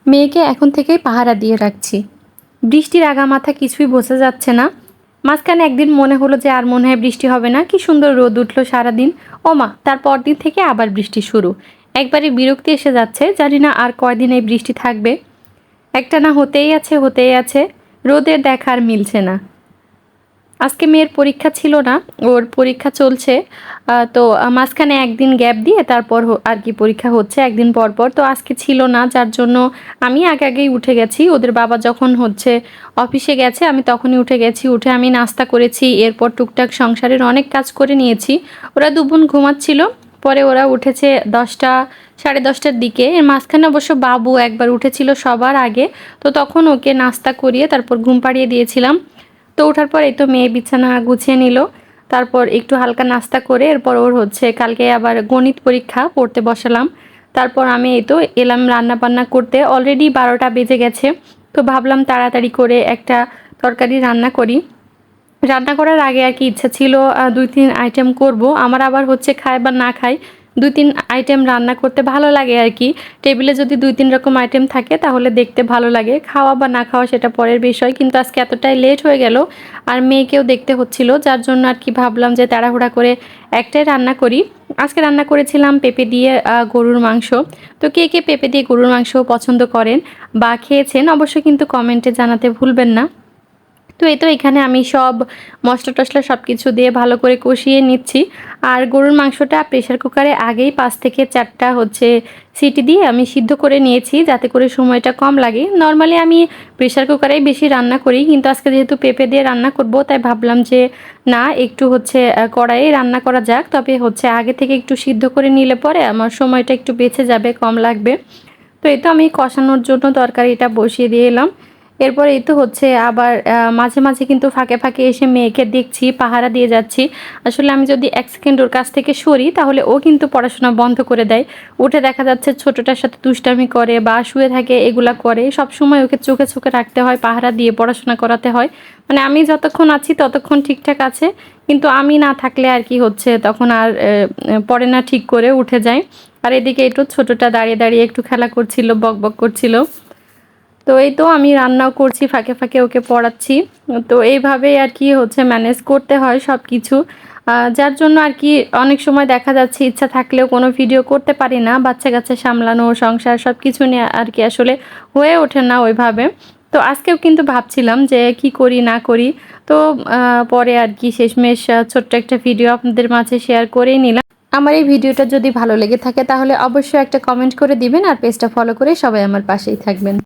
মেয়েকে এখন থেকেই পাহারা দিয়ে রাখছি। বৃষ্টির আগামাথা কিছুই বোঝা যাচ্ছে না। মাঝখানে একদিন মনে হলো যে আর মনে হয় বৃষ্টি হবে না, কি সুন্দর রোদ উঠলো সারাদিন। ওমা, তার পরদিন থেকে আবার বৃষ্টি শুরু। একবারে বিরক্তি এসে যাচ্ছে, জানি না আর কয়দিন এই বৃষ্টি থাকবে। একটানা হতেই আছে, রোদের দেখা আর মিলছে না। আজকে মেয়ের পরীক্ষা ছিল না, ওর পরীক্ষা চলছে। তো মাঝখানে একদিন গ্যাপ দিয়ে তারপর আর কি পরীক্ষা হচ্ছে একদিন পর পর। তো আজকে ছিল না, যার জন্য আমি আগেই উঠে গেছি। ওদের বাবা যখন হচ্ছে অফিসে গেছে আমি তখনই উঠে গেছি। উঠে আমি নাস্তা করেছি, এরপর টুকটাক সংসারের অনেক কাজ করে নিয়েছি। ওরা দুবোন ঘুমাচ্ছিল, পরে ওরা উঠেছে 10টা, সাড়ে 10টার দিকে। এর মাঝখানে অবশ্য বাবু একবার উঠেছিল সবার আগে, তো তখন ওকে নাস্তা করিয়ে তারপর ঘুম পাড়িয়ে দিয়েছিলাম। তো ওঠার পর এই তো মেয়ে বিছানা গুছিয়ে নিল। তারপর একটু হালকা নাস্তা করে এরপর ওর হচ্ছে কালকে আবার গণিত পরীক্ষা, পড়তে বসালাম। তারপর আমি এই তো এলাম রান্না বান্না করতে। অলরেডি 12টা বেজে গেছে। তো ভাবলাম তাড়াতাড়ি করে একটা তরকারি রান্না করি। রান্না করার আগে আর কি ইচ্ছা ছিল 2-3 আইটেম করব। আমার আবার হচ্ছে খায় বা না খায় 2-3 আইটেম রান্না করতে ভালো লাগে আর কি। টেবিলে যদি 2-3 রকম আইটেম থাকে তাহলে দেখতে ভালো লাগে। খাওয়া বা না খাওয়া সেটা পরের বিষয়। কিন্তু আজকে এতটাই লেট হয়ে গেল আর মেয়েকেও দেখতে হচ্ছিল, যার জন্য আর কি ভাবলাম যে তাড়াহুড়া করে একটাই রান্না করি। আজকে রান্না করেছিলাম পেঁপে দিয়ে গরুর মাংস। তো কে কে পেঁপে দিয়ে গরুর মাংস পছন্দ করেন বা খেয়েছেন অবশ্যই কিন্তু কমেন্টে জানাতে ভুলবেন না। তো এই তো এখানে আমি সব মশলা টশলা সব কিছু দিয়ে ভালো করে কষিয়ে নিচ্ছি। আর গরুর মাংসটা প্রেশার কুকারে আগেই 5 থেকে 4টা হচ্ছে সিটি দিয়ে আমি সিদ্ধ করে নিয়েছি, যাতে করে সময়টা কম লাগে। নর্মালি আমি প্রেশার কুকারেই বেশি রান্না করি, কিন্তু আজকে যেহেতু পেঁপে দিয়ে রান্না করব তাই ভাবলাম যে না, একটু হচ্ছে কড়াইয়ে রান্না করা যাক। তবে হচ্ছে আগে থেকে একটু সিদ্ধ করে নিলে পরে আমার সময়টা একটু বেঁচে যাবে, কম লাগবে। তো এই তো আমি কষানোর জন্য তরকারিটা বসিয়ে দিয়ে এলাম। এরপর এই তো হচ্ছে আবার মাঝে মাঝে কিন্তু ফাঁকে ফাঁকে এসে মেয়েকে দেখছি, পাহারা দিয়ে যাচ্ছি। আসলে আমি যদি 1 সেকেন্ড ওর কাছ থেকে সরি তাহলে ও কিন্তু পড়াশোনা বন্ধ করে দেয়। উঠে দেখা যাচ্ছে ছোটটার সাথে দুষ্টামি করে বা শুয়ে থাকে, এগুলা করে। সবসময় ওকে চোখে চোখে রাখতে হয়, পাহারা দিয়ে পড়াশোনা করাতে হয়। মানে আমি যতক্ষণ আছি ততক্ষণ ঠিকঠাক আছে, কিন্তু আমি না থাকলে আর কি হচ্ছে তখন আর পড়ে না ঠিক করে, উঠে যায়। আর এদিকে একটু ছোটটা দাঁড়িয়ে দাঁড়িয়ে একটু খেলা করছিল, বকবক করছিল। তো এই তো আমি রান্নাও করছি, ফাঁকে ফাঁকে ওকে পড়াচ্ছি। তো এইভাবেই আর কি হচ্ছে ম্যানেজ করতে হয় সব কিছু। যার জন্য আর কি অনেক সময় দেখা যাচ্ছে ইচ্ছা থাকলেও কোনো ভিডিও করতে পারি না। বাচ্চা কাচ্চা সামলানো, সংসার সব কিছু নিয়ে আর কি আসলে হয়ে ওঠে না ওইভাবে। তো আজকেও কিন্তু ভাবছিলাম যে কি করি না করি। তো পরে আর কি শেষমেশ ছোট্ট একটা ভিডিও আপনাদের মাঝে শেয়ার করেই নিলাম। আমার এই ভিডিওটা যদি ভালো লেগে থাকে তাহলে অবশ্যই একটা কমেন্ট করে দিবেন আর পেজটা ফলো করে সবাই আমার পাশেই থাকবেন।